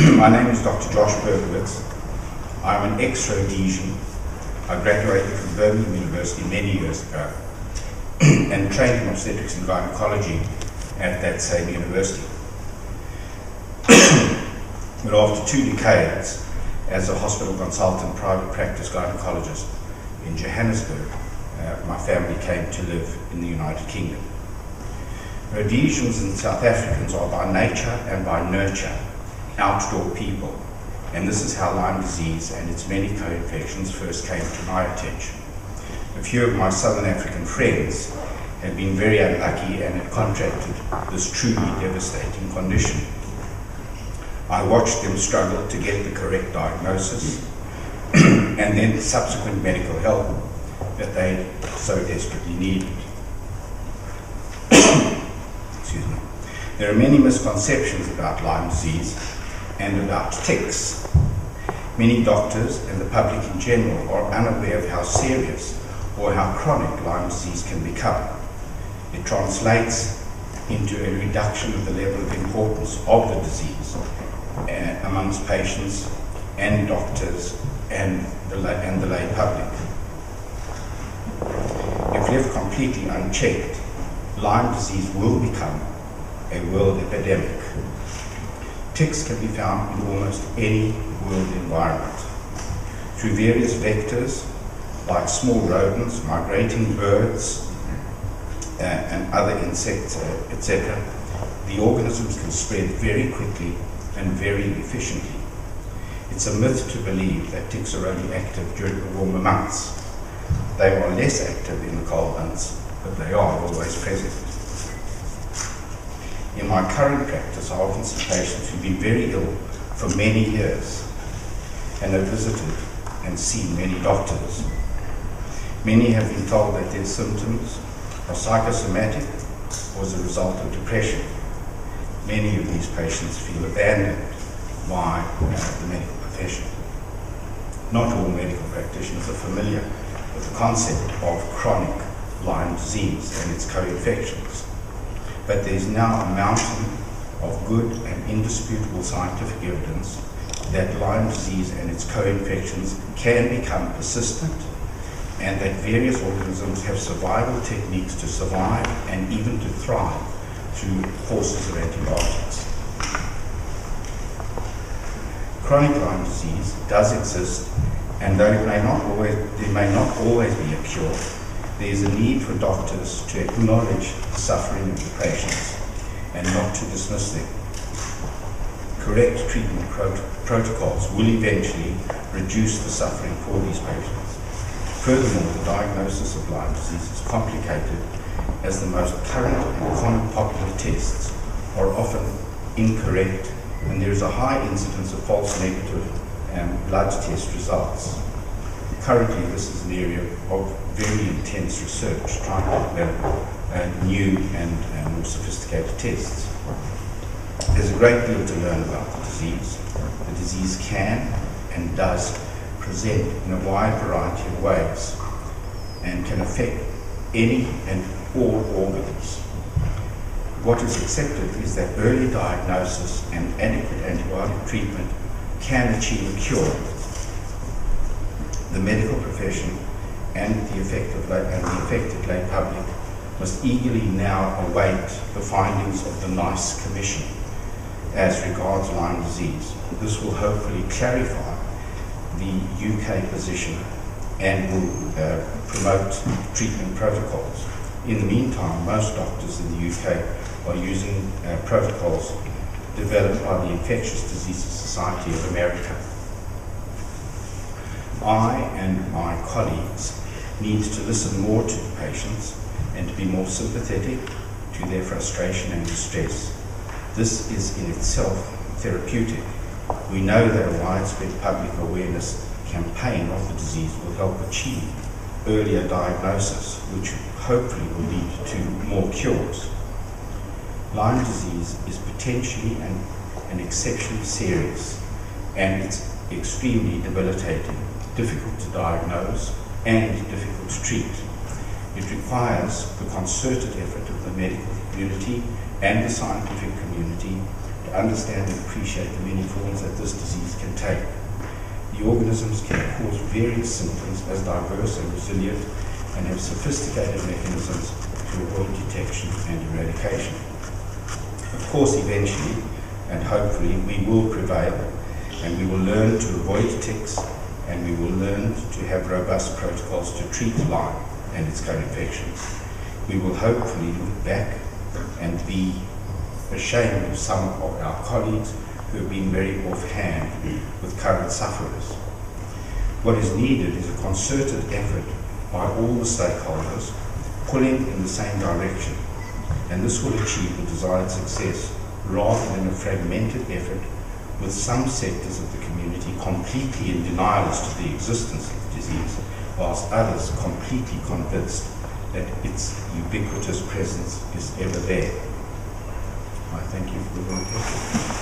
My name is Dr. Josh Berkowitz. I'm an ex-Rhodesian. I graduated from Birmingham University many years ago and trained in obstetrics and gynecology at that same university. But after 2 decades as a hospital consultant, private practice gynecologist in Johannesburg, my family came to live in the United Kingdom. Rhodesians and South Africans are by nature and by nurture outdoor people, and this is how Lyme disease and its many co-infections first came to my attention. A few of my Southern African friends had been very unlucky and had contracted this truly devastating condition. I watched them struggle to get the correct diagnosis and then the subsequent medical help that they so desperately needed. Excuse me. There are many misconceptions about Lyme disease and about ticks. Many doctors and the public in general are unaware of how serious or how chronic Lyme disease can become. It translates into a reduction of the level of importance of the disease amongst patients and doctors and the lay public. If left completely unchecked, Lyme disease will become a world epidemic. Ticks can be found in almost any world environment. Through various vectors, like small rodents, migrating birds, and other insects, etc., the organisms can spread very quickly and very efficiently. It's a myth to believe that ticks are only active during the warmer months. They are less active in the cold months, but they are always present. In my current practice, I often see patients who've been very ill for many years and have visited and seen many doctors. Many have been told that their symptoms are psychosomatic or as a result of depression. Many of these patients feel abandoned by the medical profession. Not all medical practitioners are familiar with the concept of chronic Lyme disease and its co-infections. But there is now a mountain of good and indisputable scientific evidence that Lyme disease and its co-infections can become persistent, and that various organisms have survival techniques to survive and even to thrive through courses of antibiotics. Chronic Lyme disease does exist, and though there may not always be a cure, there is a need for doctors to acknowledge the suffering of the patients and not to dismiss them. Correct treatment protocols will eventually reduce the suffering for these patients. Furthermore, the diagnosis of Lyme disease is complicated, as the most current and common popular tests are often incorrect, and there is a high incidence of false negative blood test results. Currently, this is an area of very intense research, trying to develop new and more sophisticated tests. There's a great deal to learn about the disease. The disease can and does present in a wide variety of ways and can affect any and all organs. What is accepted is that early diagnosis and adequate antibiotic treatment can achieve a cure. The medical profession and the affected lay public must eagerly now await the findings of the NICE Commission as regards Lyme disease. This will hopefully clarify the UK position and will promote treatment protocols. In the meantime, most doctors in the UK are using protocols developed by the Infectious Diseases Society of America. I and my colleagues need to listen more to the patients and to be more sympathetic to their frustration and distress. This is in itself therapeutic. We know that a widespread public awareness campaign of the disease will help achieve earlier diagnosis, which hopefully will lead to more cures. Lyme disease is potentially and exceptionally serious, and it's extremely debilitating, difficult to diagnose and difficult to treat. It requires the concerted effort of the medical community and the scientific community to to understand and appreciate the many forms that this disease can take. The organisms can cause various symptoms as diverse and resilient and have sophisticated mechanisms to avoid detection and eradication. Of course, eventually, and hopefully, we will prevail, and we will learn to avoid ticks, and we will learn to have robust protocols to treat Lyme and its co-infections. We will hopefully look back and be ashamed of some of our colleagues who have been very offhand with current sufferers. What is needed is a concerted effort by all the stakeholders pulling in the same direction, and this will achieve the desired success rather than a fragmented effort with some sectors of the community completely in denial as to the existence of the disease, whilst others completely convinced that its ubiquitous presence is ever there. I thank you for the attention.